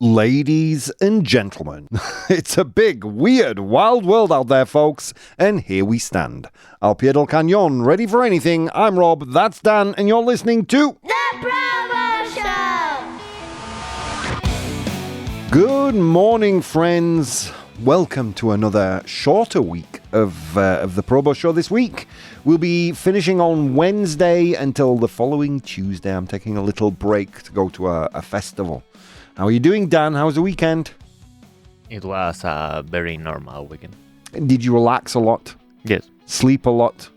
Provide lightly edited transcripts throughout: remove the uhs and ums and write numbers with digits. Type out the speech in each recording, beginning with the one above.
Ladies and gentlemen, it's a big, weird, wild world out there, folks, and here we stand. Al pie del cañón, ready for anything. I'm Rob, that's Dan, and you're listening to The ProBoh Show! Good morning, friends. Welcome to another shorter week of the ProBoh Show this week. We'll be finishing on Wednesday until the following Tuesday. I'm taking a little break to go to a festival. How are you doing, Dan? How was the weekend? It was a very normal weekend. Did you relax a lot? Yes. Sleep a lot?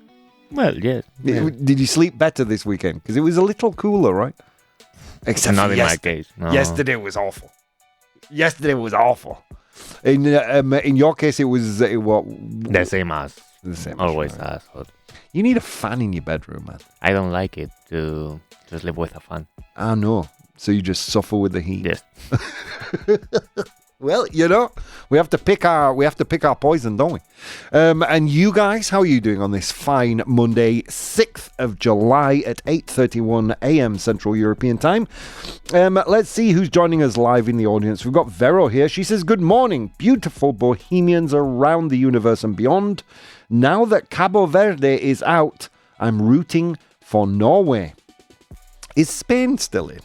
Well, yes. Did you sleep better this weekend? Because it was a little cooler, right? Except Not for in my case. No. Yesterday was awful. In your case, it was The same as the same. always Right. as hot. You need a fan in your bedroom, man. I don't like it to sleep with a fan. I know. So you just suffer with the heat. Yes. Well, you know, we have to pick our poison, don't we? And you guys, how are you doing on this fine Monday, 6th of July at 8:31 a.m. Central European Time? Let's see who's joining us live in the audience. We've got Vero here. She says, "Good morning, beautiful bohemians around the universe and beyond. Now that Cabo Verde is out, I'm rooting for Norway." Is Spain still in?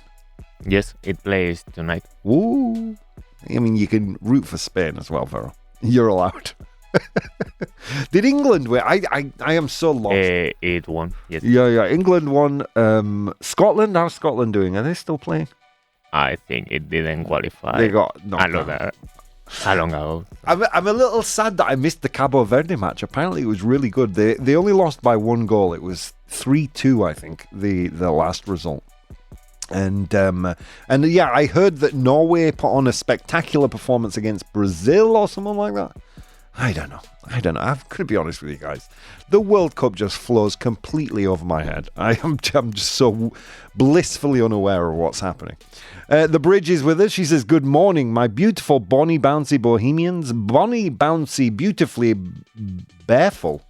Yes, it plays tonight. Ooh. I mean, you can root for Spain as well, Vero. You're allowed. Did England win? I am so lost. It won. Yes. Yeah. England won. Scotland, how's Scotland doing? Are they still playing? I think it didn't qualify. They got knocked out. How long ago? I'm a little sad that I missed the Cabo Verde match. Apparently, it was really good. They only lost by one goal. It was 3-2, I think, the last result. And yeah, I heard that Norway put on a spectacular performance against Brazil or something like that. I don't know. I'm going to be honest with you guys. The World Cup just flows completely over my head. I'm just so blissfully unaware of what's happening. The Bridge is with us. She says, "Good morning, my beautiful bonny bouncy bohemians. Bonny bouncy, beautifully bareful."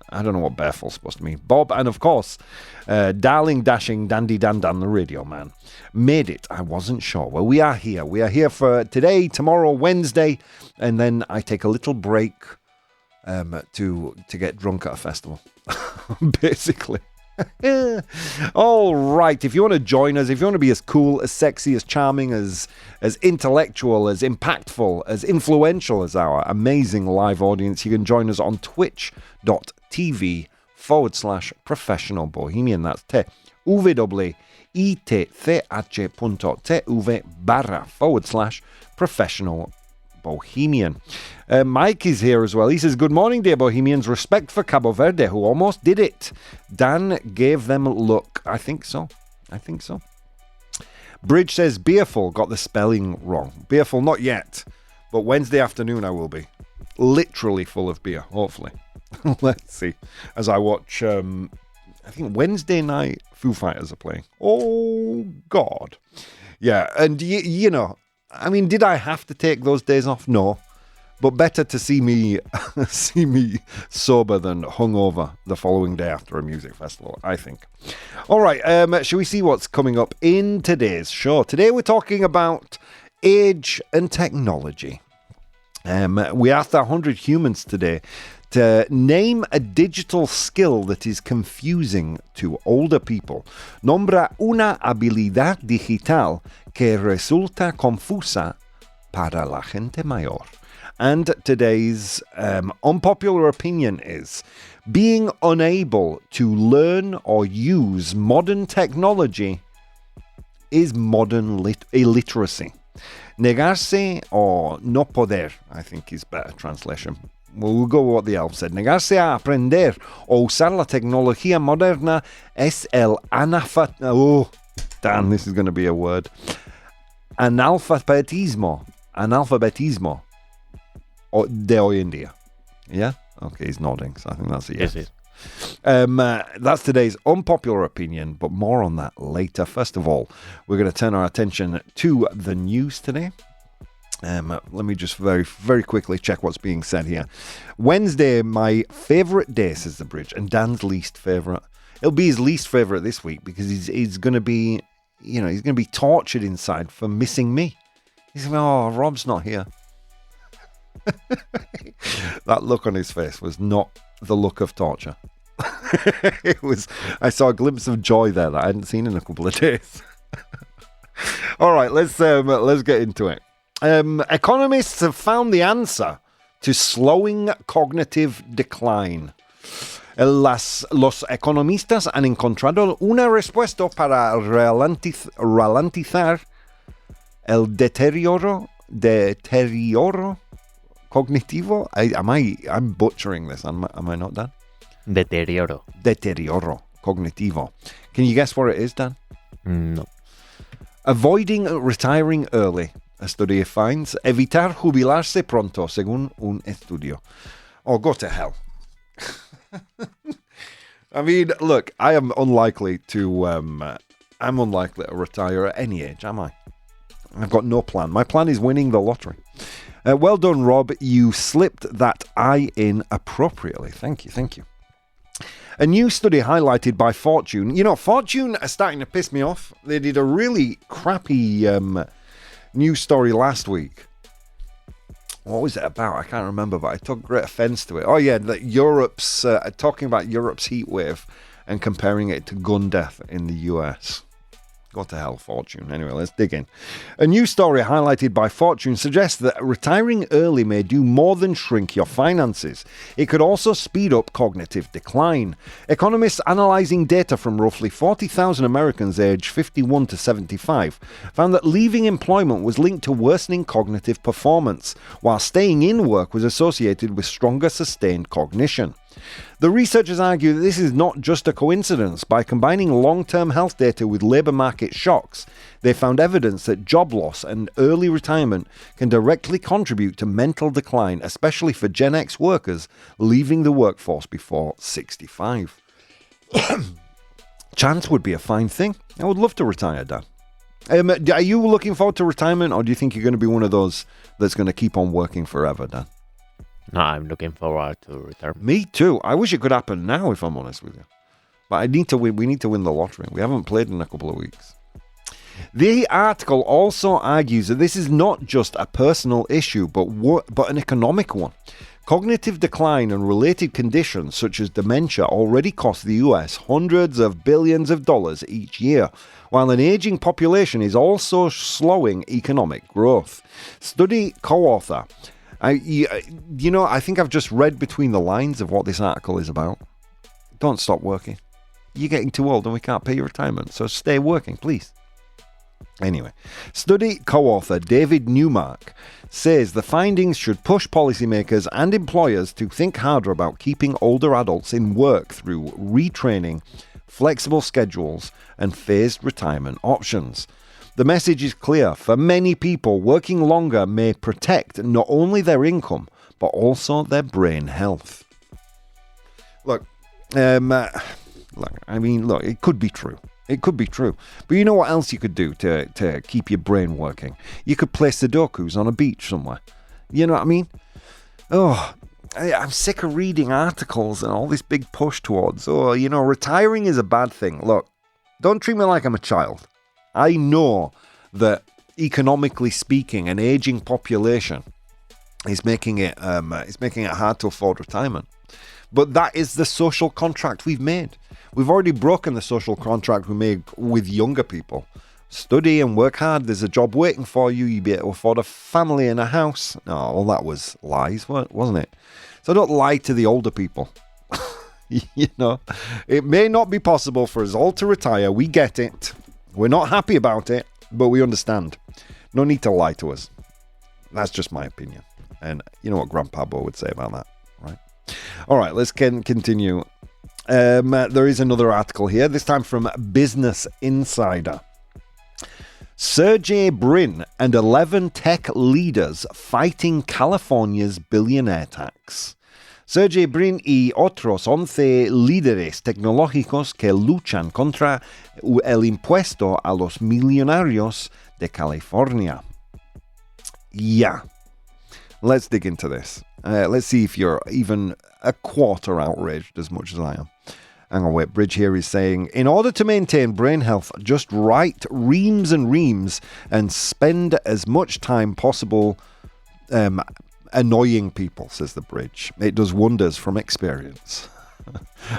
I don't know what bareful's supposed to mean. Bob, and of course, darling, dashing, dandy, dan, the radio man. Made it. I wasn't sure. Well, we are here. We are here for today, tomorrow, Wednesday, and then I take a little break to get drunk at a festival, basically. All right. If you want to join us, if you want to be as cool, as sexy, as charming, as intellectual, as impactful, as influential as our amazing live audience, you can join us on twitch.tv/professional bohemian. That's twitch.tv/professional bohemian. Mike is here as well. He says, "Good morning, dear bohemians. Respect for Cabo Verde, who almost did it. Dan gave them luck." I think so. Bridge says, "Beerful," got the spelling wrong. Beerful, not yet. But Wednesday afternoon I will be. Literally full of beer, hopefully. Let's see. As I watch, I think Wednesday night, Foo Fighters are playing. Oh, God. Yeah, and you know, I mean, did I have to take those days off? No. But better to see me sober than hungover the following day after a music festival, I think. All right, shall we see what's coming up in today's show? Today we're talking about age and technology. We asked 100 humans today to name a digital skill that is confusing to older people. Nombra una habilidad digital que resulta confusa para la gente mayor. And today's unpopular opinion is being unable to learn or use modern technology is modern illiteracy. Negarse or no poder, I think is better translation. We'll go with what the elf said. Negarse a aprender o usar la tecnología moderna es el analfabetismo. Oh, damn, this is going to be a word. Analfabetismo de hoy en día. Yeah? Okay, he's nodding, so I think that's a yes. Yes. That's today's unpopular opinion, but more on that later. First of all, we're going to turn our attention to the news today. Let me just very, very quickly check what's being said here. Wednesday, my favourite day, says the Bridge, and Dan's least favourite. It'll be his least favourite this week because he's going to be, he's going to be tortured inside for missing me. He's like, oh, Rob's not here. That look on his face was not the look of torture. It was. I saw a glimpse of joy there that I hadn't seen in a couple of days. All right, let's get into it. Economists have found the answer to slowing cognitive decline. Los economistas han encontrado una respuesta para ralentizar el deterioro cognitivo. I'm butchering this. Am I not, Dan? Deterioro cognitivo. Can you guess what it is, Dan? No. Avoiding retiring early. A study finds evitar jubilarse pronto, según un estudio. Oh, go to hell. I mean, look, I'm unlikely to retire at any age, am I? I've got no plan. My plan is winning the lottery. Well done, Rob. You slipped that I in appropriately. Thank you. A new study highlighted by Fortune. You know, Fortune are starting to piss me off. They did a really crappy news story last week. What was it about? I can't remember, but I took great offence to it. Oh yeah, that Europe's talking about Europe's heat wave and comparing it to gun death in the US. Go to hell, Fortune. Anyway, let's dig in. A new story highlighted by Fortune suggests that retiring early may do more than shrink your finances. It could also speed up cognitive decline. Economists analysing data from roughly 40,000 Americans aged 51 to 75 found that leaving employment was linked to worsening cognitive performance, while staying in work was associated with stronger sustained cognition. The researchers argue that this is not just a coincidence. By combining long-term health data with labour market shocks, they found evidence that job loss and early retirement can directly contribute to mental decline, especially for Gen X workers leaving the workforce before 65. Chance would be a fine thing. I would love to retire, Dan. Are you looking forward to retirement, or do you think you're going to be one of those that's going to keep on working forever, Dan? No, I'm looking forward to retirement. Me too. I wish it could happen now, if I'm honest with you. But I need to win. We need to win the lottery. We haven't played in a couple of weeks. The article also argues that this is not just a personal issue, but an economic one. Cognitive decline and related conditions such as dementia already cost the US hundreds of billions of dollars each year, while an aging population is also slowing economic growth. Study co-author. I think I've just read between the lines of what this article is about. Don't stop working. You're getting too old and we can't pay your retirement, so stay working, please. Anyway, study co-author David Newmark says the findings should push policymakers and employers to think harder about keeping older adults in work through retraining, flexible schedules, and phased retirement options. The message is clear. For many people, working longer may protect not only their income, but also their brain health. Look, it could be true. It could be true. But you know what else you could do to keep your brain working? You could play Sudokus on a beach somewhere. You know what I mean? Oh, I'm sick of reading articles and all this big push towards, retiring is a bad thing. Look, don't treat me like I'm a child. I know that economically speaking, an aging population is making it hard to afford retirement. But that is the social contract we've made. We've already broken the social contract we made with younger people. Study and work hard. There's a job waiting for you. You'll be able to afford a family and a house. No, all that was lies, wasn't it? So don't lie to the older people. It may not be possible for us all to retire. We get it. We're not happy about it, but we understand. No need to lie to us. That's just my opinion. And you know what Grandpa Bo would say about that, right? All right, let's continue. There is another article here, this time from Business Insider. Sergey Brin and 11 tech leaders fighting California's billionaire tax. Sergey Brin y otros 11 líderes tecnológicos que luchan contra el impuesto a los millonarios de California. Yeah. Let's dig into this. Let's see if you're even a quarter outraged as much as I Hang on, wait, Bridge here is saying, in order to maintain brain health, just write reams and reams and spend as much time possible annoying people, says the Bridge. It does wonders from experience.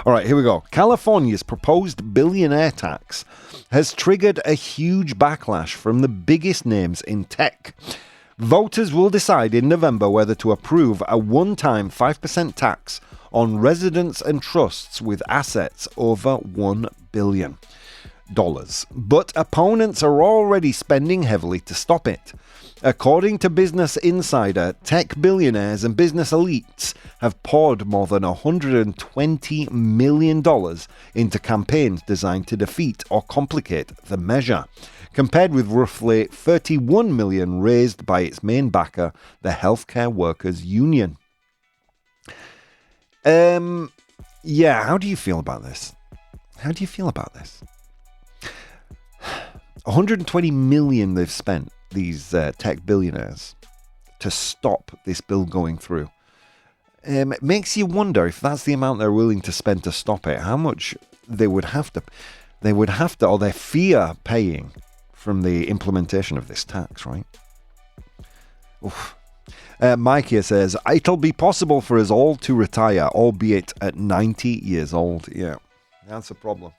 All right, here we go. California's proposed billionaire tax has triggered a huge backlash from the biggest names in tech. Voters will decide in November whether to approve a one-time 5% tax on residents and trusts with assets over $1 billion. But opponents are already spending heavily to stop it. According to Business Insider, tech billionaires and business elites have poured more than $120 million into campaigns designed to defeat or complicate the measure, compared with roughly $31 million raised by its main backer, the Healthcare Workers Union. Yeah, how do you feel about this? How do you feel about this? 120 million they've spent, these tech billionaires, to stop this bill going through. It makes you wonder if that's the amount they're willing to spend to stop it, how much they would have to, or they fear paying from the implementation of this tax, right? Oof. Mike here says, it'll be possible for us all to retire, albeit at 90 years old. Yeah, that's a problem.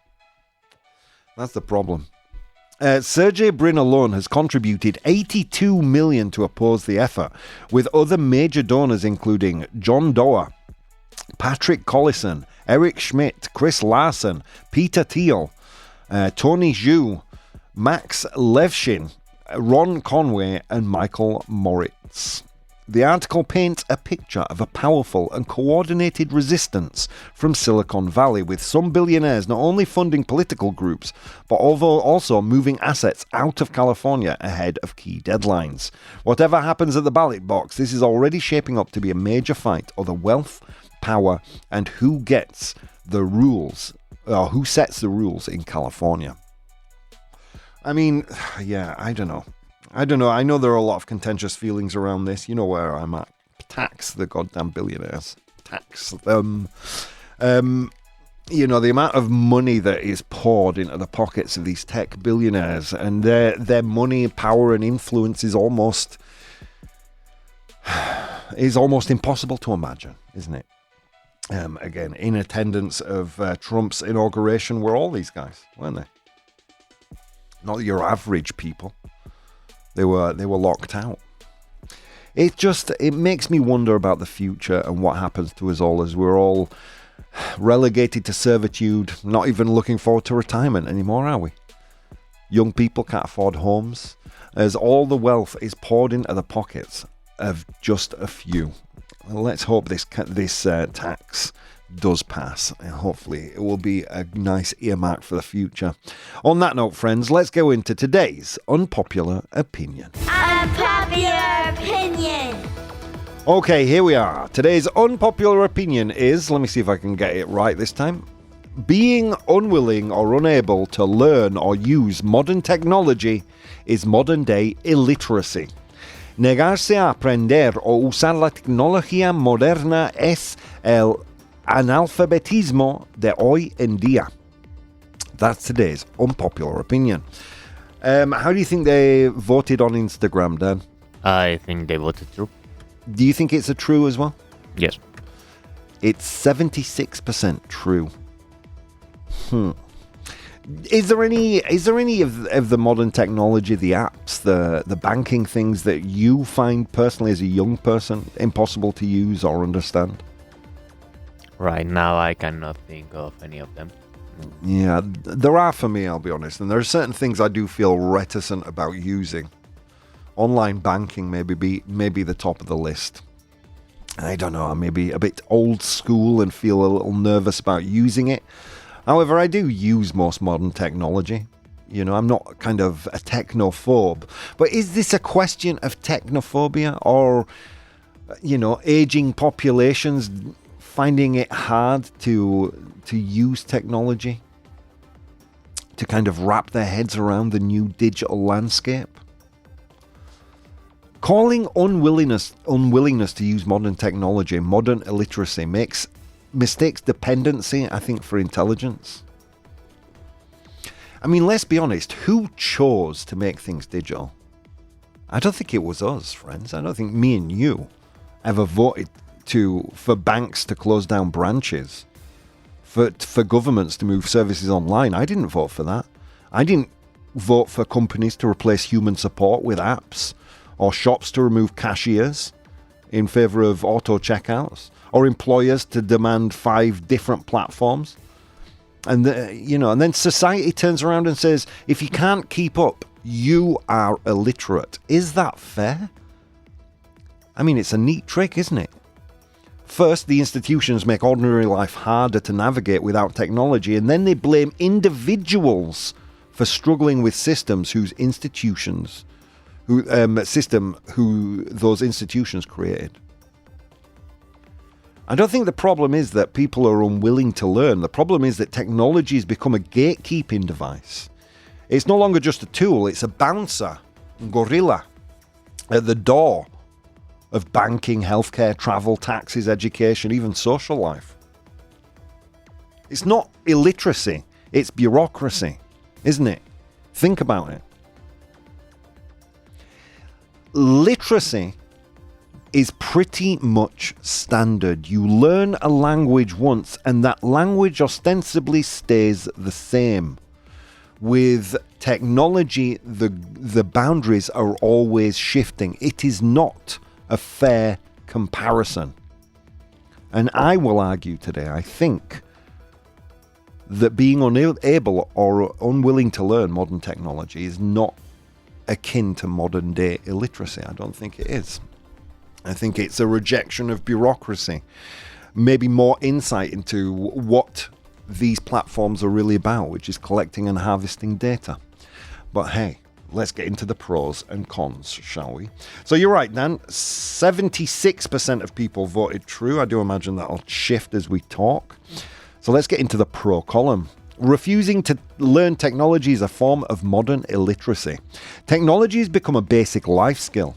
That's the problem. Sergey Brin alone has contributed $82 million to oppose the effort, with other major donors including John Doerr, Patrick Collison, Eric Schmidt, Chris Larson, Peter Thiel, Tony Zhu, Max Levshin, Ron Conway, and Michael Moritz. The article paints a picture of a powerful and coordinated resistance from Silicon Valley, with some billionaires not only funding political groups, but also moving assets out of California ahead of key deadlines. Whatever happens at the ballot box, this is already shaping up to be a major fight over wealth, power, and who gets the rules, or who sets the rules in California. I mean, yeah, I don't know. I know there are a lot of contentious feelings around this. You know where I'm at. Tax the goddamn billionaires. Tax them. You know, the amount of money that is poured into the pockets of these tech billionaires, and their money, power, and influence is almost impossible to imagine, isn't it? Again, in attendance of Trump's inauguration were all these guys, weren't they? Not your average people. They were locked out. It makes me wonder about the future and what happens to us all as we're all relegated to servitude, not even looking forward to retirement anymore, are we? Young people can't afford homes, as all the wealth is poured into the pockets of just a few. Let's hope this tax does pass, and hopefully it will be a nice earmark for the future. On that note, friends, let's go into today's unpopular opinion. Unpopular opinion. Okay, here we are. Today's unpopular opinion is, let me see if I can get it right this time, being unwilling or unable to learn or use modern technology is modern day illiteracy. Negarse a aprender o usar la tecnología moderna es el analfabetismo de hoy en día. That's today's unpopular opinion. How do you think they voted on Instagram, Dan? I think they voted true. Do you think it's a true as well? Yes. It's 76% true. Is there any of the modern technology, the apps, the banking things that you find personally as a young person impossible to use or understand? Right now, I cannot think of any of them. Yeah, there are for me, I'll be honest. And there are certain things I do feel reticent about using. Online banking maybe be the top of the list. I don't know, I may be a bit old school and feel a little nervous about using it. However, I do use most modern technology. You know, I'm not kind of a technophobe. But is this a question of technophobia or, you know, aging populations finding it hard to use technology, to kind of wrap their heads around the new digital landscape? Calling unwillingness to use modern technology modern illiteracy makes mistakes dependency, I think, for intelligence. I mean, let's be honest, who chose to make things digital? I don't think it was us, friends. I don't think me and you ever voted for banks to close down branches, for governments to move services online. I didn't vote for that. I didn't vote for companies to replace human support with apps, or shops to remove cashiers in favor of auto checkouts, or employers to demand 5 different platforms. And and then society turns around and says, if you can't keep up, you are illiterate. Is that fair? I mean, it's a neat trick, isn't it? First, the institutions make ordinary life harder to navigate without technology, and then they blame individuals for struggling with systems who those institutions created. I don't think the problem is that people are unwilling to learn. The problem is that technology has become a gatekeeping device. It's no longer just a tool, it's a bouncer, gorilla, at the door of banking, healthcare, travel, taxes, education, even social life. It's not illiteracy, it's bureaucracy, isn't it? Think about it. Literacy is pretty much standard. You learn a language once and that language ostensibly stays the same. With technology, the boundaries are always shifting. It is not a fair comparison. And I will argue today, I think, that being unable or unwilling to learn modern technology is not akin to modern day illiteracy. I don't think it is. I think it's a rejection of bureaucracy, maybe more insight into what these platforms are really about, which is collecting and harvesting data. But hey, let's get into the pros and cons, shall we? So you're right, Dan. 76% of people voted true. I do imagine that'll shift as we talk. So let's get into the pro column. Refusing to learn technology is a form of modern illiteracy. Technology has become a basic life skill.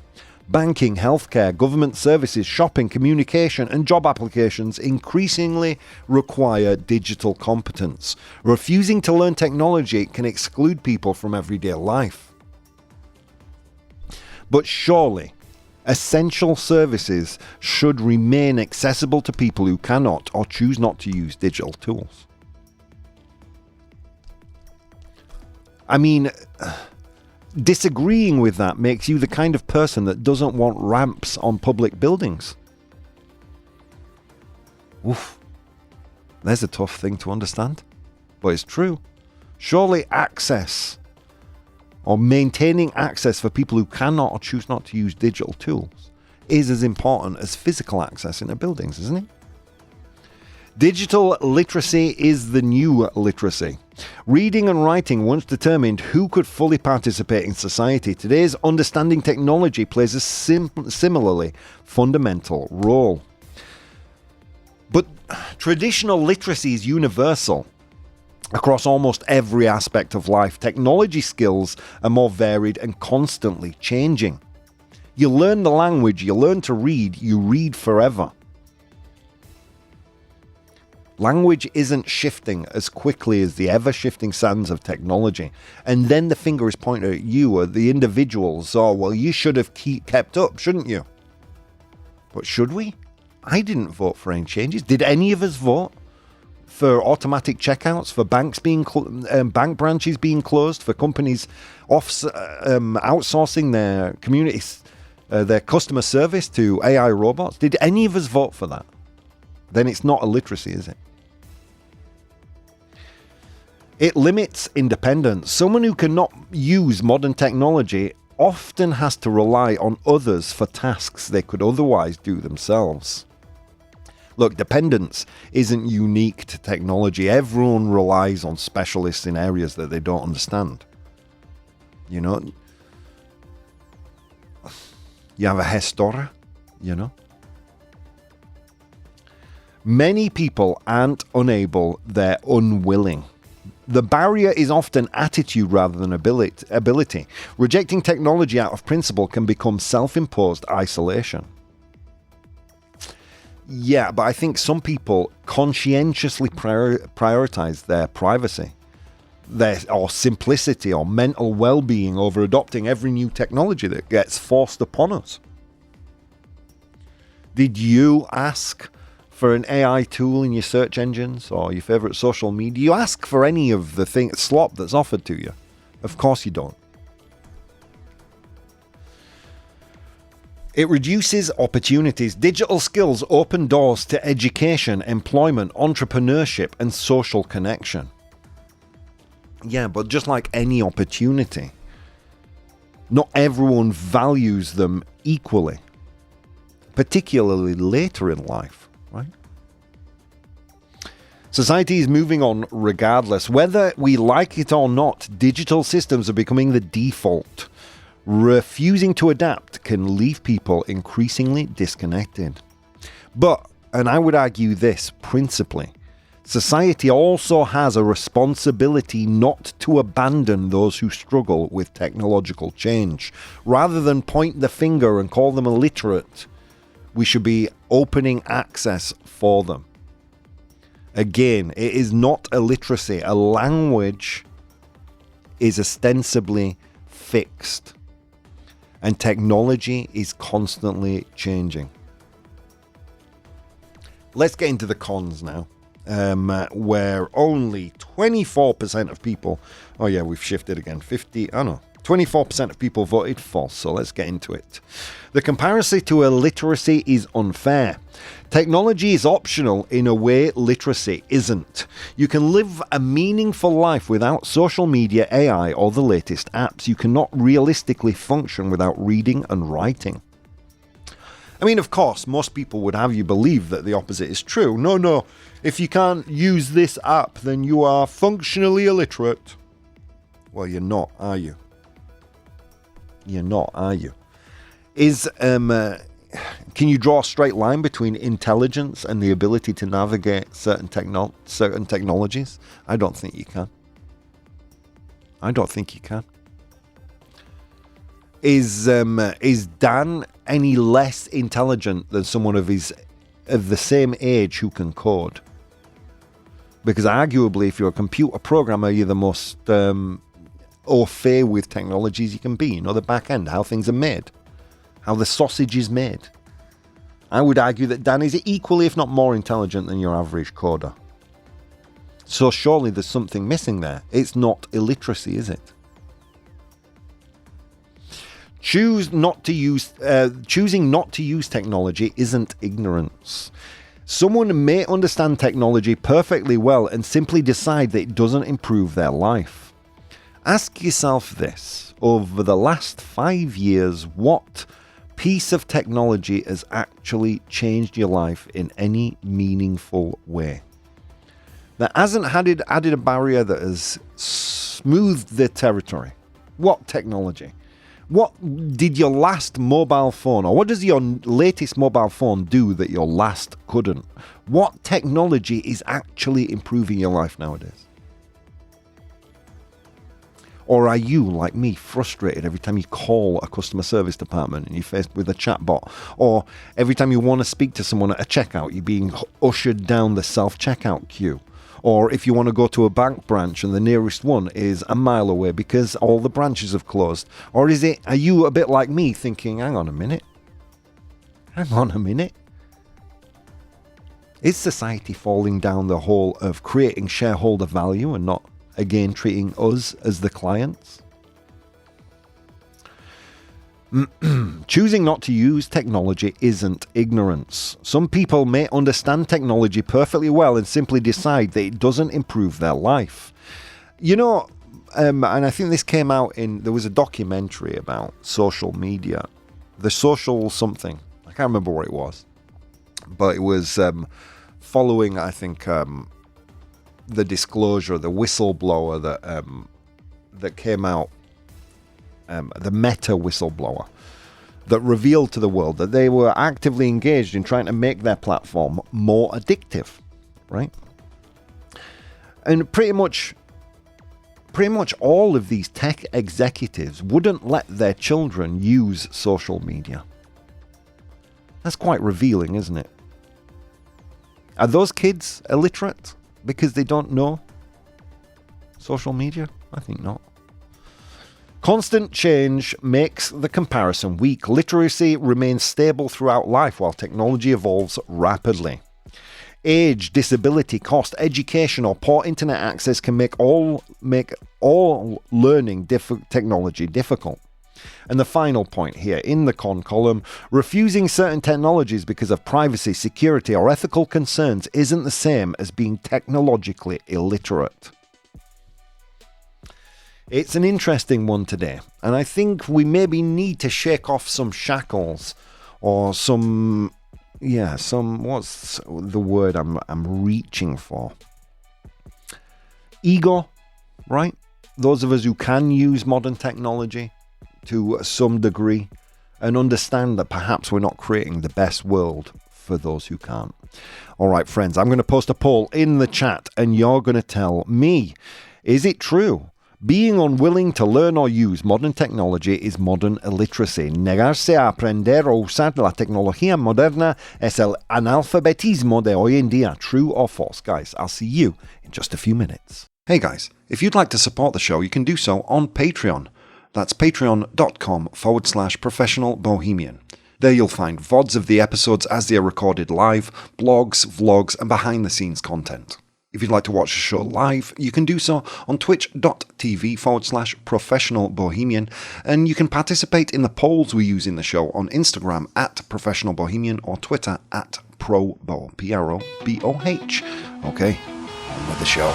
Banking, healthcare, government services, shopping, communication, and job applications increasingly require digital competence. Refusing to learn technology can exclude people from everyday life. But surely, essential services should remain accessible to people who cannot or choose not to use digital tools. I mean, disagreeing with that makes you the kind of person that doesn't want ramps on public buildings. Oof. There's a tough thing to understand, but it's true. Surely access, or maintaining access for people who cannot or choose not to use digital tools, is as important as physical access into buildings, isn't it? Digital literacy is the new literacy. Reading and writing once determined who could fully participate in society. Today's understanding technology plays a similarly fundamental role. But traditional literacy is universal across almost every aspect of life. Technology skills are more varied and constantly changing. You learn the language, you learn to read, you read forever. Language isn't shifting as quickly as the ever-shifting sands of technology. And then the finger is pointed at you or the individuals. Oh, well, you should have kept up, shouldn't you? But should we? I didn't vote for any changes. Did any of us vote for automatic checkouts, for banks being bank branches being closed, for companies outsourcing their communities, their customer service to AI robots? Did any of us vote for that? Then it's not illiteracy, is it? It limits independence. Someone who cannot use modern technology often has to rely on others for tasks they could otherwise do themselves. Look, dependence isn't unique to technology. Everyone relies on specialists in areas that they don't understand. You know? You have a gestora, you know? Many people aren't unable, they're unwilling. The barrier is often attitude rather than ability. Rejecting technology out of principle can become self-imposed isolation. Yeah, but I think some people conscientiously prioritize their privacy, or simplicity, or mental well-being over adopting every new technology that gets forced upon us. Did you ask for an AI tool in your search engines or your favorite social media? Do you ask for any of the slop that's offered to you? Of course you don't. It reduces opportunities. Digital skills open doors to education, employment, entrepreneurship, and social connection. Yeah, but just like any opportunity, not everyone values them equally, particularly later in life, right? Society is moving on regardless. Whether we like it or not, digital systems are becoming the default. Refusing to adapt can leave people increasingly disconnected. But, and I would argue this principally, society also has a responsibility not to abandon those who struggle with technological change. Rather than point the finger and call them illiterate, we should be opening access for them. Again, it is not illiteracy. A language is ostensibly fixed, and technology is constantly changing. Let's get into the cons now, where only 24% of people, oh yeah, we've shifted again, 24% of people voted false, so let's get into it. The comparison to illiteracy is unfair. Technology is optional in a way literacy isn't. You can live a meaningful life without social media, AI, or the latest apps. You cannot realistically function without reading and writing. I mean, of course, most people would have you believe that the opposite is true. No, if you can't use this app, then you are functionally illiterate. Well, you're not, are you? You're not, are you? Can you draw a straight line between intelligence and the ability to navigate certain technologies? I don't think you can. Is Dan any less intelligent than someone of the same age who can code? Because arguably, if you're a computer programmer, you're the most au fait with technologies you can be. You know, the back end, how things are made, how the sausage is made. I would argue that Dan is equally, if not more intelligent than your average coder. So surely there's something missing there. It's not illiteracy, is it? Choosing not to use technology isn't ignorance. Someone may understand technology perfectly well and simply decide that it doesn't improve their life. Ask yourself this: over the last 5 years, what piece of technology has actually changed your life in any meaningful way? That hasn't added a barrier, that has smoothed the territory. What technology? What did your last mobile phone, or what does your latest mobile phone do that your last couldn't? What technology is actually improving your life nowadays? Or are you, like me, frustrated every time you call a customer service department and you're faced with a chatbot? Or every time you want to speak to someone at a checkout, you're being ushered down the self-checkout queue? Or if you want to go to a bank branch and the nearest one is a mile away because all the branches have closed? Or are you a bit like me thinking, hang on a minute? Is society falling down the hole of creating shareholder value and not, again, treating us as the clients? Choosing not to use technology isn't ignorance. Some people may understand technology perfectly well and simply decide that it doesn't improve their life. You know, and I think this came out there was a documentary about social media. The social something. I can't remember what it was. But it was following, I think, the disclosure, the whistleblower that came out, the Meta whistleblower, that revealed to the world that they were actively engaged in trying to make their platform more addictive, right? And pretty much all of these tech executives wouldn't let their children use social media. That's quite revealing, isn't it? Are those kids illiterate because they don't know social media? I think not. Constant change makes the comparison weak. Literacy remains stable throughout life while technology evolves rapidly. Age, disability, cost, education, or poor internet access can make all learning technology difficult. And the final point here in the con column, refusing certain technologies because of privacy, security, or ethical concerns isn't the same as being technologically illiterate. It's an interesting one today, and I think we maybe need to shake off some shackles or what's the word I'm reaching for? Ego, right? Those of us who can use modern technology to some degree and understand that perhaps we're not creating the best world for those who can't. All right, friends, I'm going to post a poll in the chat and you're going to tell me, is it true? Being unwilling to learn or use modern technology is modern illiteracy. Negarse a aprender o usar la tecnología moderna es el analfabetismo de hoy en día. True or false? Guys, I'll see you in just a few minutes. Hey guys, if you'd like to support the show, you can do so on Patreon. That's patreon.com/professional bohemian. There you'll find VODs of the episodes as they are recorded live, blogs, vlogs, and behind-the-scenes content. If you'd like to watch the show live, you can do so on twitch.tv/professional bohemian, and you can participate in the polls we use in the show on Instagram @professional bohemian or Twitter @ProBoh, PROBOH. Okay, on with the show.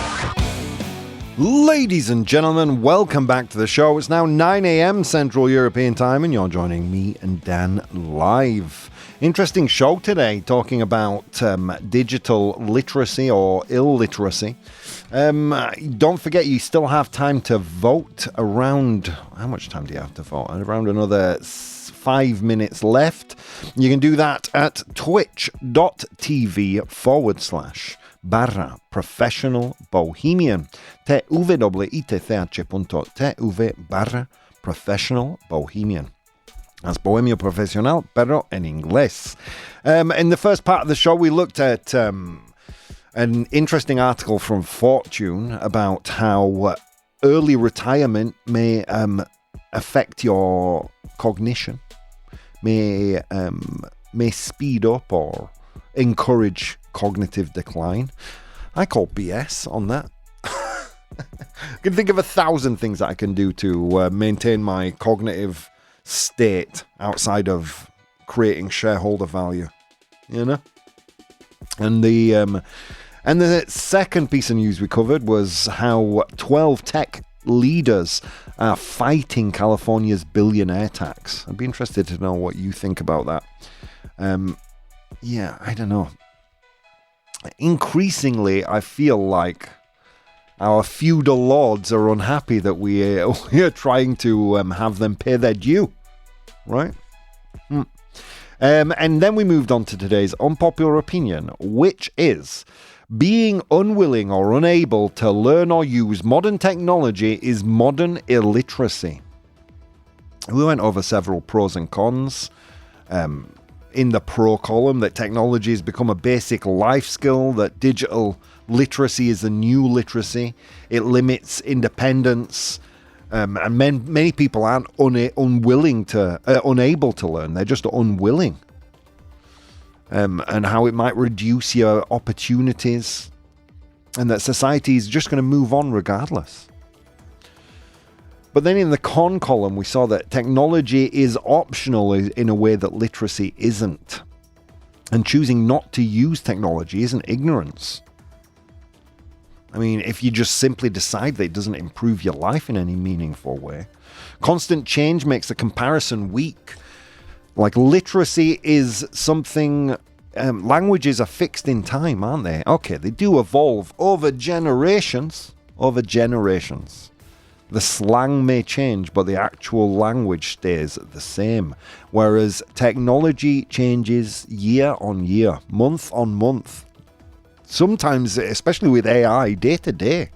Ladies and gentlemen, welcome back to the show. It's now 9 a.m. Central European Time, and you're joining me and Dan live. Interesting show today, talking about digital literacy or illiteracy. Don't forget, you still have time to vote around... How much time do you have to vote? Around another 5 minutes left. You can do that at twitch.tv/professional bohemian. twitch.tv/professional bohemian. That's Bohemio Profesional, pero en inglés. In the first part of the show, we looked at an interesting article from Fortune about how early retirement may affect your cognition, may speed up or encourage cognitive decline. I call BS on that. I can think of 1,000 things that I can do to maintain my cognitive state outside of creating shareholder value, you know. And the second piece of news we covered was how 12 tech leaders are fighting California's billionaire tax. I'd be interested to know what you think about that. I don't know. Increasingly, I feel like our feudal lords are unhappy that we are trying to have them pay their due, right? And then we moved on to today's unpopular opinion, which is being unwilling or unable to learn or use modern technology is modern illiteracy. We went over several pros and cons. In the pro column, that technology has become a basic life skill, that digital literacy is a new literacy. It limits independence, and many people aren't unable to learn. They're just unwilling. And how it might reduce your opportunities, and that society is just going to move on regardless. But then in the con column, we saw that technology is optional in a way that literacy isn't. And choosing not to use technology isn't ignorance. I mean, if you just simply decide that it doesn't improve your life in any meaningful way. Constant change makes the comparison weak. Like, literacy is something... languages are fixed in time, aren't they? Okay, they do evolve over generations. The slang may change, but the actual language stays the same. Whereas technology changes year on year, month on month. Sometimes, especially with AI, day to day.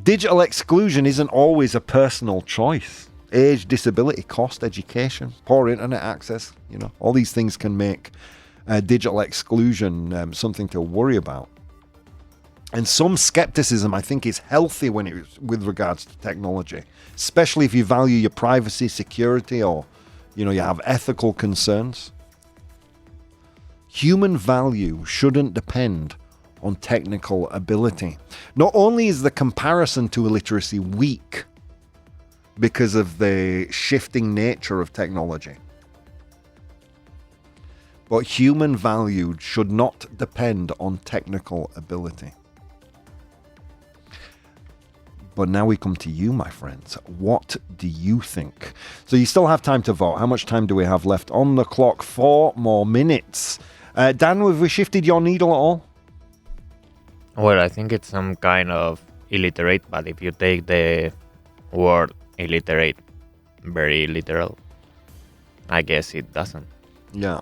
Digital exclusion isn't always a personal choice. Age, disability, cost, education, poor internet access, all these things can make digital exclusion something to worry about. And some skepticism, I think, is healthy with regards to technology, especially if you value your privacy, security, or, you have ethical concerns. Human value shouldn't depend on technical ability. Not only is the comparison to illiteracy weak because of the shifting nature of technology, but human value should not depend on technical ability. But now we come to you, my friends. What do you think? So you still have time to vote. How much time do we have left on the clock? 4 more minutes. Dan, have we shifted your needle at all? Well, I think it's some kind of illiterate, but if you take the word illiterate very literal, I guess it doesn't. Yeah.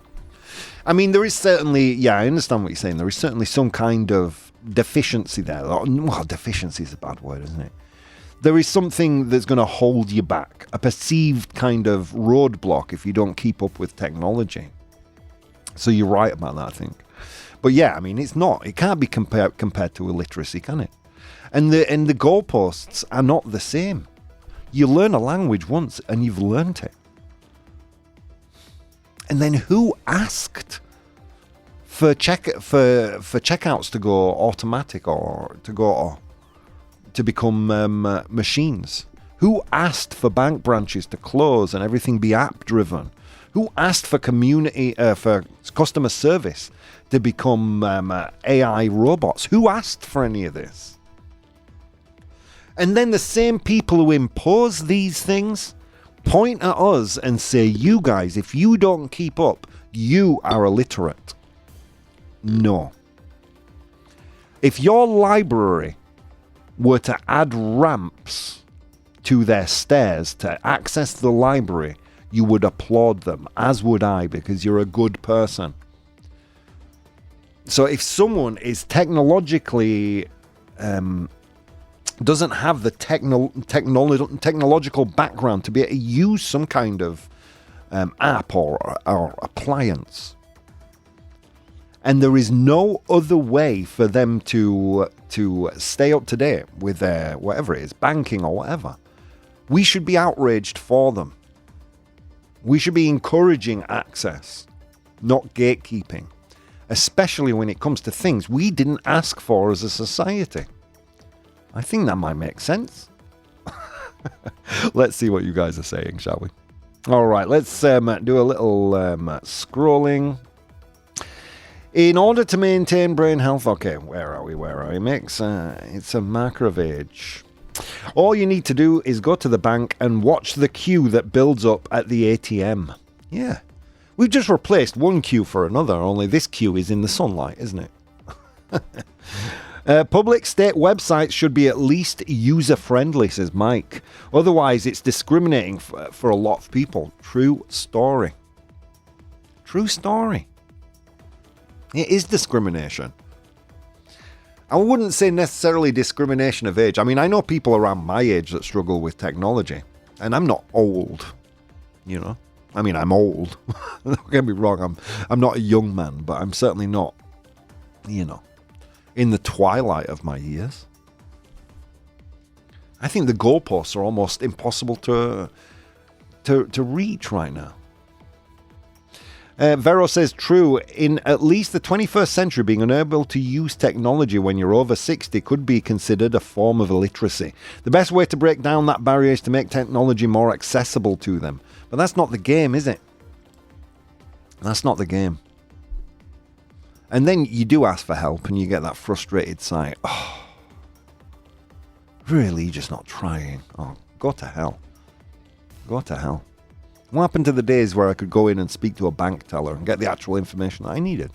I mean, there is certainly, I understand what you're saying. There is certainly some kind of deficiency there. Well, deficiency is a bad word, isn't it? There is something that's going to hold you back, a perceived kind of roadblock if you don't keep up with technology. So you're right about that, I think. But yeah, I mean, it can't be compared to illiteracy, can it? And the goalposts are not the same. You learn a language once and you've learned it. And then who asked for checkouts to go automatic or to become machines? Who asked for bank branches to close and everything be app driven? Who asked for for customer service to become AI robots? Who asked for any of this? And then the same people who impose these things point at us and say, you guys, if you don't keep up, you are illiterate. No. If your library were to add ramps to their stairs to access the library, you would applaud them, as would I, because you're a good person. So if someone is technologically doesn't have the technological background to be able to use some kind of app or appliance, and there is no other way for them to stay up to date with their whatever it is, banking or whatever, we should be outraged for them. We should be encouraging access, not gatekeeping, especially when it comes to things we didn't ask for as a society. I think that might make sense. Let's see what you guys are saying, shall we? All right, let's do a little scrolling. In order to maintain brain health, okay, where are we? Mix, it's a marker of age. All you need to do is go to the bank and watch the queue that builds up at the ATM. Yeah. We've just replaced one queue for another, only this queue is in the sunlight, isn't it? Public state websites should be at least user-friendly, says Mike. Otherwise, it's discriminating for a lot of people. True story. True story. It is discrimination. I wouldn't say necessarily discrimination of age. I mean, I know people around my age that struggle with technology, and I'm not old, you know. I mean, I'm old. Don't get me wrong, I'm not a young man, but I'm certainly not, you know, in the twilight of my years. I think the goalposts are almost impossible to reach right now. Vero says, true, in at least the 21st century, being unable to use technology when you're over 60 could be considered a form of illiteracy. The best way to break down that barrier is to make technology more accessible to them. But that's not the game, is it? That's not the game. And then you do ask for help and you get that frustrated sigh. Oh, really? You're just not trying. Oh, go to hell. Go to hell. What happened to the days where I could go in and speak to a bank teller and get the actual information I needed?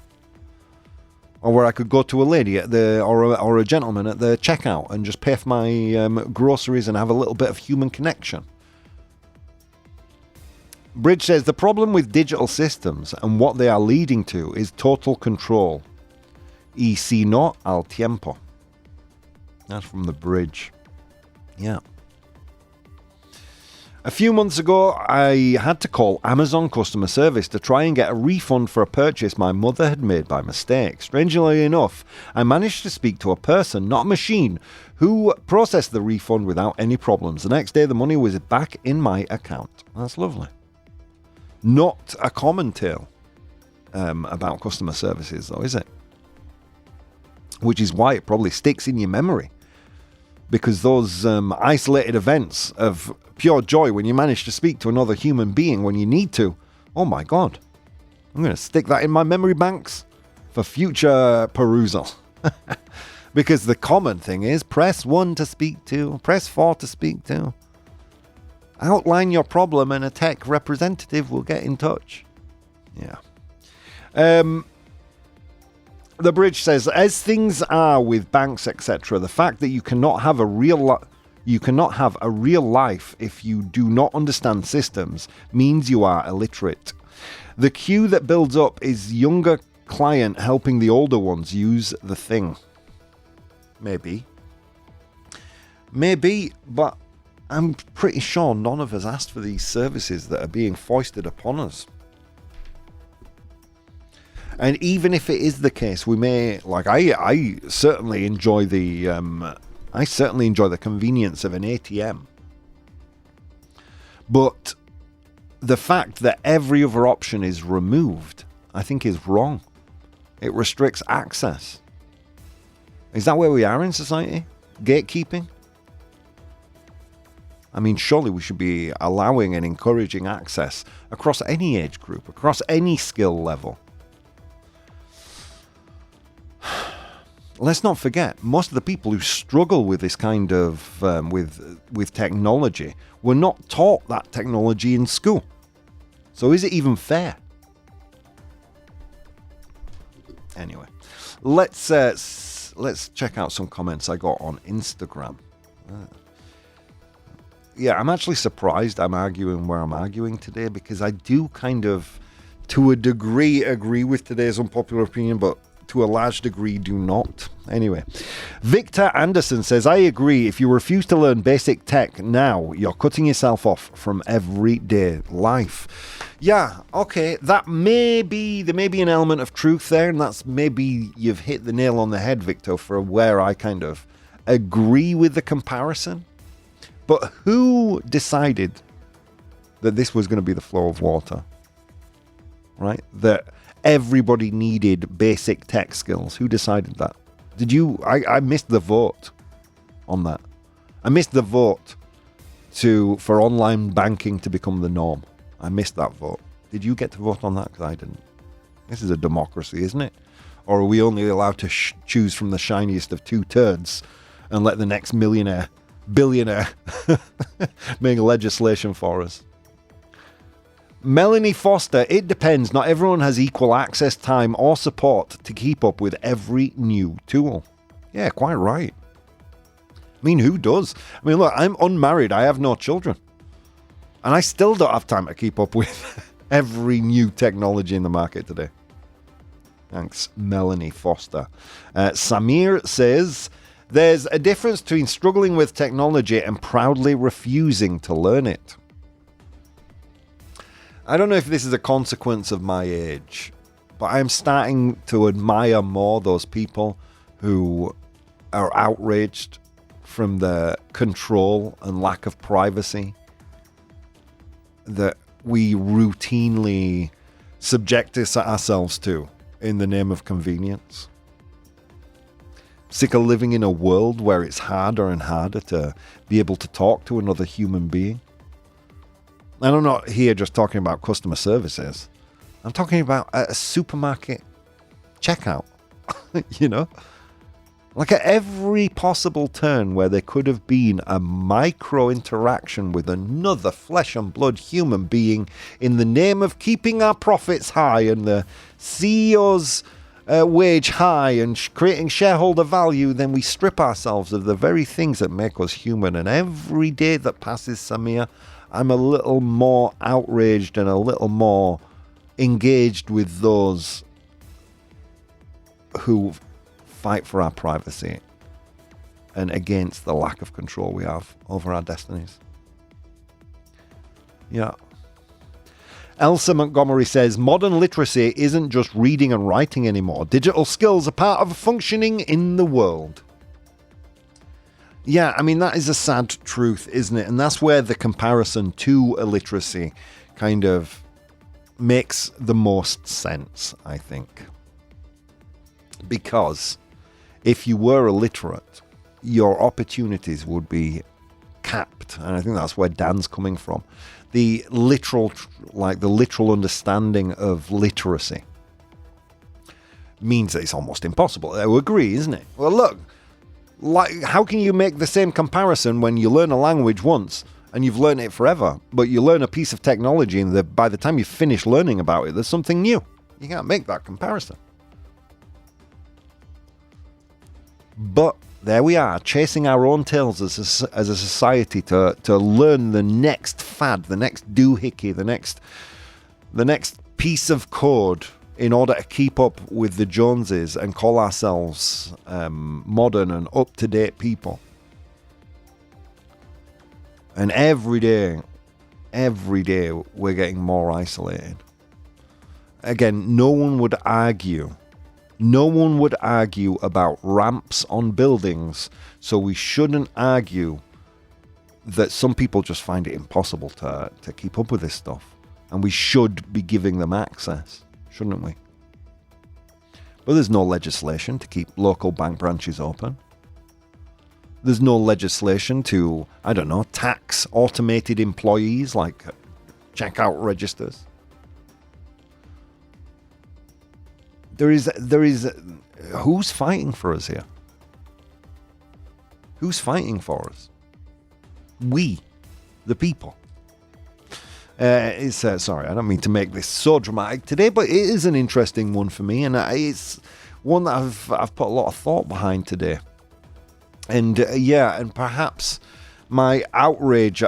Or where I could go to a lady at or a gentleman at the checkout and just pay for my groceries and have a little bit of human connection. Bridge says, the problem with digital systems and what they are leading to is total control. Y si no al tiempo. That's from the Bridge. Yeah. A few months ago, I had to call Amazon customer service to try and get a refund for a purchase my mother had made by mistake. Strangely enough, I managed to speak to a person, not a machine, who processed the refund without any problems. The next day, the money was back in my account. That's lovely. Not a common tale about customer services, though, is it? Which is why it probably sticks in your memory. Because those isolated events of pure joy when you manage to speak to another human being when you need to, oh my God, I'm going to stick that in my memory banks for future perusal. Because the common thing is press 1 to speak to, press 4 to speak to. Outline your problem and a tech representative will get in touch. Yeah. The Bridge says, as things are with banks, etc., the fact that you cannot have a real life if you do not understand systems means you are illiterate. The queue that builds up is younger client helping the older ones use the thing. Maybe, but I'm pretty sure none of us asked for these services that are being foisted upon us. And even if it is the case, we may, like, I certainly enjoy the convenience of an ATM. But the fact that every other option is removed, I think is wrong. It restricts access. Is that where we are in society? Gatekeeping? I mean, surely we should be allowing and encouraging access across any age group, across any skill level. Let's not forget, most of the people who struggle with this kind of with technology were not taught that technology in school. So is it even fair? Anyway, let's check out some comments I got on Instagram. Yeah, I'm actually surprised I'm arguing where I'm arguing today, because I do kind of, to a degree, agree with today's unpopular opinion, but to a large degree do not. Anyway, Victor Anderson says, I agree. If you refuse to learn basic tech now, you're cutting yourself off from everyday life. Yeah, okay, there may be an element of truth there, and that's maybe you've hit the nail on the head, Victor, for where I kind of agree with the comparison. But who decided that this was going to be the flow of water? Right? That everybody needed basic tech skills. Who decided that? Did you? I missed the vote on that. I missed the vote for online banking to become the norm. I missed that vote. Did you get to vote on that? Because I didn't. This is a democracy, isn't it? Or are we only allowed to choose from the shiniest of two turds and let the next billionaire make legislation for us? Melanie Foster, it depends. Not everyone has equal access, time, or support to keep up with every new tool. Yeah, quite right. I mean, who does? I mean, look, I'm unmarried. I have no children. And I still don't have time to keep up with every new technology in the market today. Thanks, Melanie Foster. Samir says, there's a difference between struggling with technology and proudly refusing to learn it. I don't know if this is a consequence of my age, but I'm starting to admire more those people who are outraged from the control and lack of privacy that we routinely subject ourselves to in the name of convenience. Sick of living in a world where it's harder and harder to be able to talk to another human being. And I'm not here just talking about customer services. I'm talking about a supermarket checkout. You know? Like at every possible turn where there could have been a micro interaction with another flesh and blood human being in the name of keeping our profits high and the CEO's wage high and creating shareholder value, then we strip ourselves of the very things that make us human. And every day that passes, Samir, I'm a little more outraged and a little more engaged with those who fight for our privacy and against the lack of control we have over our destinies. Yeah. Elsa Montgomery says, modern literacy isn't just reading and writing anymore. Digital skills are part of functioning in the world. Yeah, I mean, that is a sad truth, isn't it? And that's where the comparison to illiteracy kind of makes the most sense, I think. Because if you were illiterate, your opportunities would be capped. And I think that's where Dan's coming from. The literal understanding of literacy means that it's almost impossible. I would agree, isn't it? Well, look, how can you make the same comparison when you learn a language once and you've learned it forever, but you learn a piece of technology and by the time you finish learning about it, there's something new? You can't make that comparison. But there we are, chasing our own tails as a society to learn the next fad, the next doohickey, the next piece of code in order to keep up with the Joneses and call ourselves modern and up-to-date people. And every day we're getting more isolated. Again, no one would argue about ramps on buildings, so we shouldn't argue that some people just find it impossible to keep up with this stuff. And we should be giving them access, shouldn't we? But there's no legislation to keep local bank branches open. There's no legislation to, tax automated employees like checkout registers. There is. Who's fighting for us here? Who's fighting for us? We, the people. Sorry, I don't mean to make this so dramatic today, but it is an interesting one for me, and it's one that I've put a lot of thought behind today. And and perhaps my outrage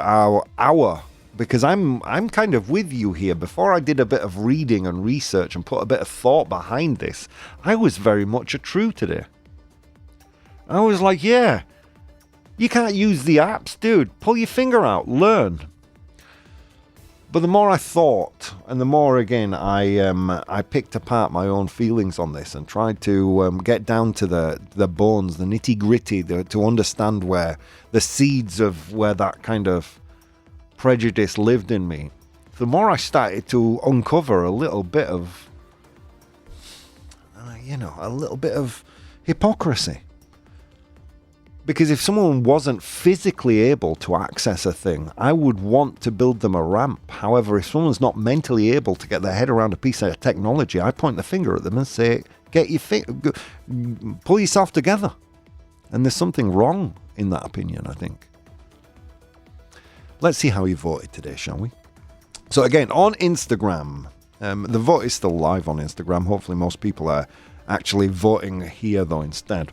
because I'm kind of with you here. Before I did a bit of reading and research and put a bit of thought behind this, I was very much a true today. I was like, yeah, you can't use the apps, dude. Pull your finger out, learn. But the more I thought, and the more again I picked apart my own feelings on this and tried to get down to the bones, the nitty gritty, to understand where the seeds of where that kind of prejudice lived in me, the more I started to uncover a little bit of, hypocrisy. Because if someone wasn't physically able to access a thing, I would want to build them a ramp. However, if someone's not mentally able to get their head around a piece of technology, I point the finger at them and say, pull yourself together. And there's something wrong in that opinion, I think. Let's see how you voted today, shall we? So again, on Instagram, the vote is still live on Instagram. Hopefully most people are actually voting here, though, instead.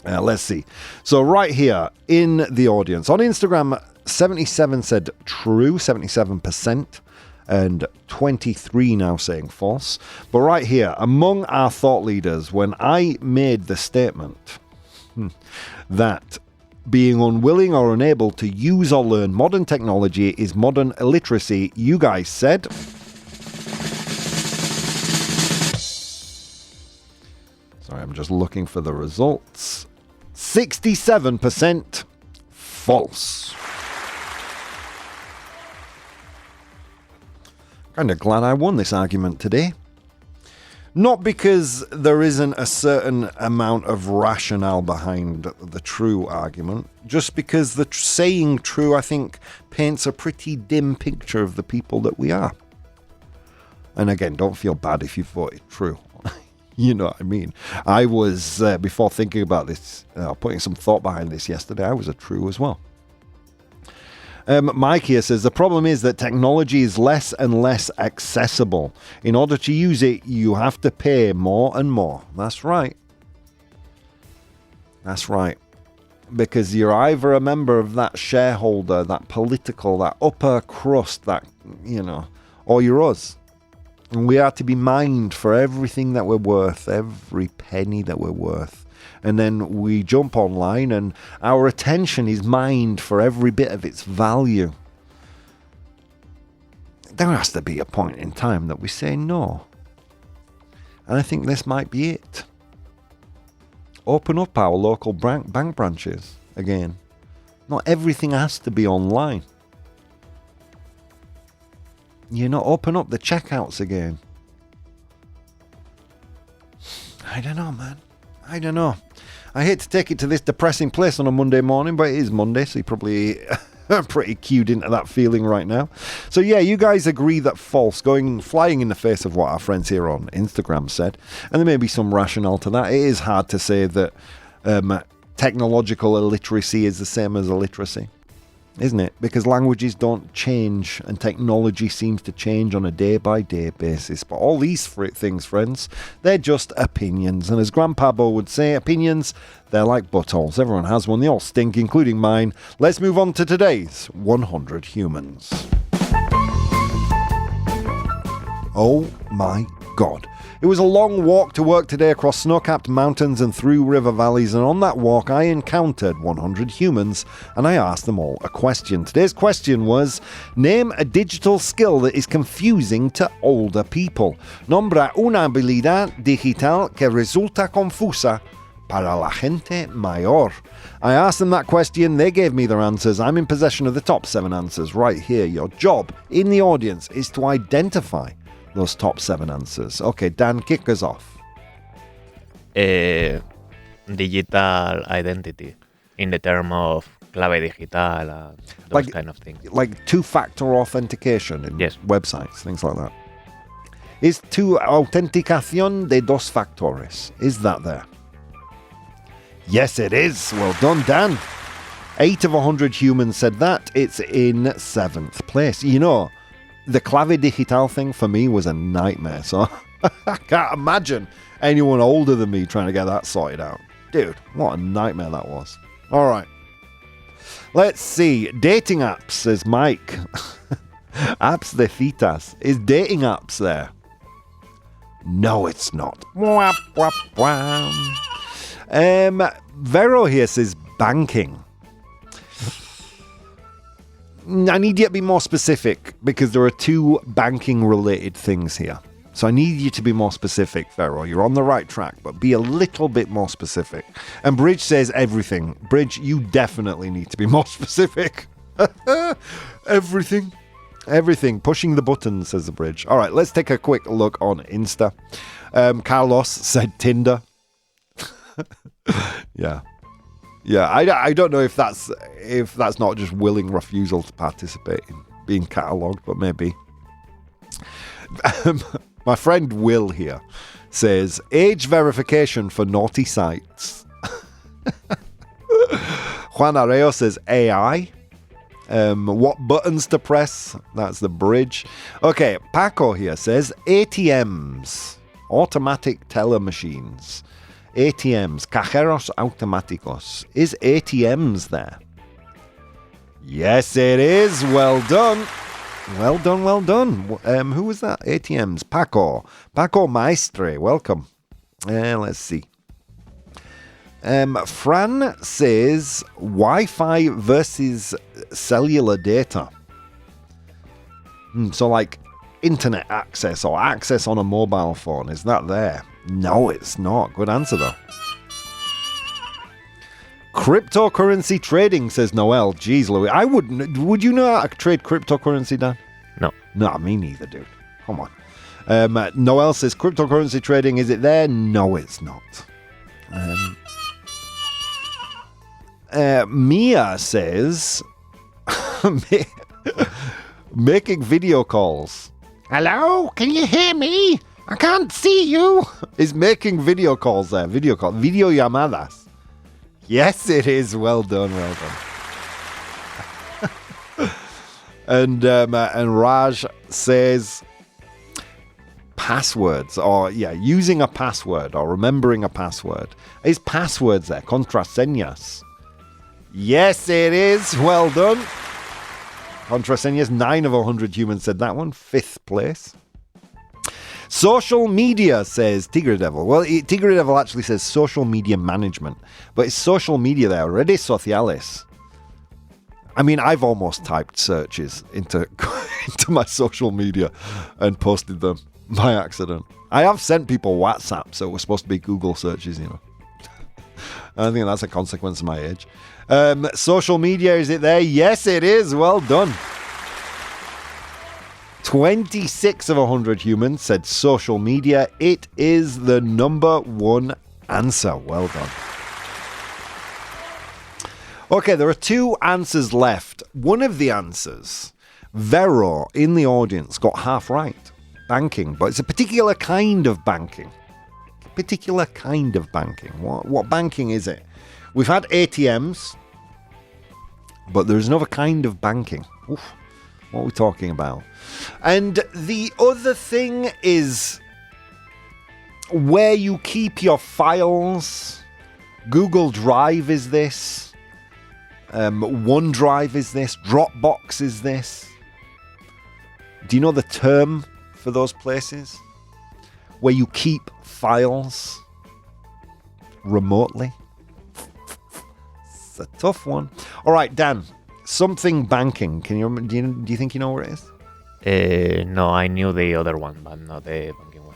Let's see. So right here in the audience, on Instagram, 77 said true, 77%, and 23 now saying false. But right here, among our thought leaders, when I made the statement that being unwilling or unable to use or learn modern technology is modern illiteracy, you guys said... Sorry, I'm just looking for the results. 67% false. Kind of glad I won this argument today. Not because there isn't a certain amount of rationale behind the true argument, just because the saying true, I think, paints a pretty dim picture of the people that we are. And again, don't feel bad if you voted true. You know what I mean? I was, before thinking about this, putting some thought behind this yesterday, I was a true as well. Mike here says, the problem is that technology is less and less accessible. In order to use it, you have to pay more and more. That's right. That's right. Because you're either a member of that shareholder, that political, that upper crust, that, or you're us. And we are to be mined for everything that we're worth, every penny that we're worth. And then we jump online and our attention is mined for every bit of its value. there has to be a point in time that we say no. And I think this might be it. Open up our local bank branches again. Not everything has to be online. Open up the checkouts again. I don't know, man. I don't know. I hate to take it to this depressing place on a Monday morning, but it is Monday, so you're probably pretty cued into that feeling right now. So yeah, you guys agree that false, flying in the face of what our friends here on Instagram said, and there may be some rationale to that. It is hard to say that technological illiteracy is the same as illiteracy, isn't it? Because languages don't change and technology seems to change on a day-by-day basis. But all these things, friends, they're just opinions. And as Grandpa Bo would say, opinions, they're like buttholes. Everyone has one. They all stink, including mine. Let's move on to today's 100 Humans. Oh my God. It was a long walk to work today across snow-capped mountains and through river valleys, and on that walk I encountered 100 humans and I asked them all a question. Today's question was, name a digital skill that is confusing to older people. Nombra una habilidad digital que resulta confusa para la gente mayor. I asked them that question, they gave me their answers. I'm in possession of the top 7 answers right here. Your job in the audience is to identify those top 7 answers. Okay, Dan, kick us off. Digital identity in the term of clave digital, those kind of things. Like two-factor authentication in websites, things like that. Is tu autenticación de dos factores? Is that there? Yes, it is. Well done, Dan. 8 of 100 humans said that. It's in 7th place. The clave digital thing for me was a nightmare, so I can't imagine anyone older than me trying to get that sorted out. Dude, what a nightmare that was. All right. Let's see. Dating apps, says Mike. Apps de citas. Is dating apps there? No, it's not. Wah, wah, wah. Vero here says banking. I need you to be more specific because there are 2 banking related things here. So I need you to be more specific, Vero. You're on the right track, but be a little bit more specific. And Bridge says everything. Bridge, you definitely need to be more specific. Everything. Everything. Pushing the buttons, says the Bridge. All right, let's take a quick look on Insta. Carlos said Tinder. Yeah. Yeah, I don't know if that's not just willing refusal to participate in being catalogued, but maybe. My friend Will here says, age verification for naughty sites. Juan Areo says AI. What buttons to press? That's the Bridge. Okay, Paco here says ATMs, automatic teller machines. ATMs, cajeros automáticos. Is ATMs there? Yes, it is. Well done. Well done, well done. Who was that? ATMs. Paco Maestre. Welcome. Let's see. Fran says Wi-Fi versus cellular data. So like internet access or access on a mobile phone. Is that there? No, it's not. Good answer, though. Cryptocurrency trading, says Noel. Jeez, Louis. I wouldn't. Would you know how to trade cryptocurrency, Dan? No. No, me neither, dude. Come on. Noel says cryptocurrency trading, is it there? No, it's not. Mia says making video calls. Hello? Can you hear me? I can't see you. Is making video calls there. Video llamadas. Yes, it is. Well done, well done. And Raj says passwords, or using a password or remembering a password. Is passwords there? Contraseñas. Yes, it is. Well done. Contraseñas. 9 of 100 humans said that one. 5th place. Social media, says Tigre Devil. Well, Tigre Devil actually says social media management. But it's social media there. Redes sociales. I mean, I've almost typed searches into my social media and posted them by accident. I have sent people WhatsApp, so it was supposed to be Google searches, you know. I think that's a consequence of my age. Social media, is it there? Yes, it is. Well done. 26 of 100 humans said social media. It is the number one answer. Well done. Okay, there are two answers left. One of the answers, Vero in the audience got half right. Banking, but it's a particular kind of banking. Particular kind of banking. What banking is it? We've had ATMs, but there's another kind of banking. Oof, what are we talking about? And the other thing is where you keep your files. Google Drive is this. OneDrive is this. Dropbox is this. Do you know the term for those places? Where you keep files remotely. It's a tough one. All right, Dan. Something banking. Do you think you know where it is? No, I knew the other one, but not the banking one.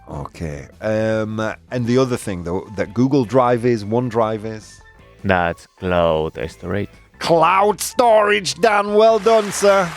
Okay. And the other thing though, that Google Drive is, OneDrive is. That's cloud storage. Cloud storage, Dan. Well done, sir.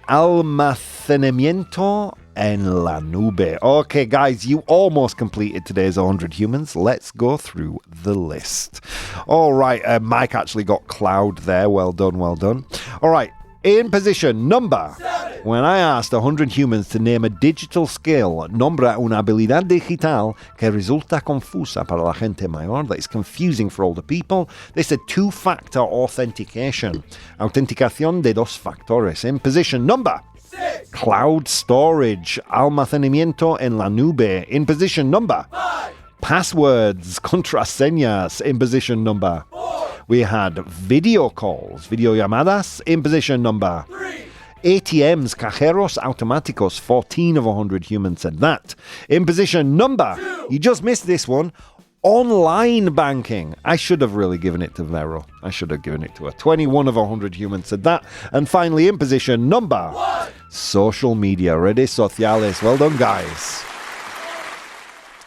Almacenamiento en la nube. Okay, guys, you almost completed today's 100 humans. Let's go through the list. All right, Mike actually got cloud there. Well done, well done. All right, in position number 7. When I asked 100 humans to name a digital skill, nombra una habilidad digital que resulta confusa para la gente mayor, that is confusing for older people, they said two-factor authentication. Autenticación de dos factores. In position number 6. Cloud storage. Almacenamiento en la nube. In position number 5. Passwords. Contraseñas. In position number 4. We had video calls. Videollamadas. In position number 3. ATMs, cajeros automáticos, 14 of 100 humans said that. In position number 2. You just missed this one. Online banking. I should have really given it to Vero. I should have given it to her. 21 of 100 humans said that. And finally, in position number 1. Social media. Redes sociales. Well done, guys.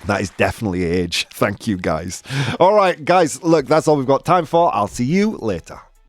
That is definitely age. Thank you, guys. All right, guys. Look, that's all we've got time for. I'll see you later.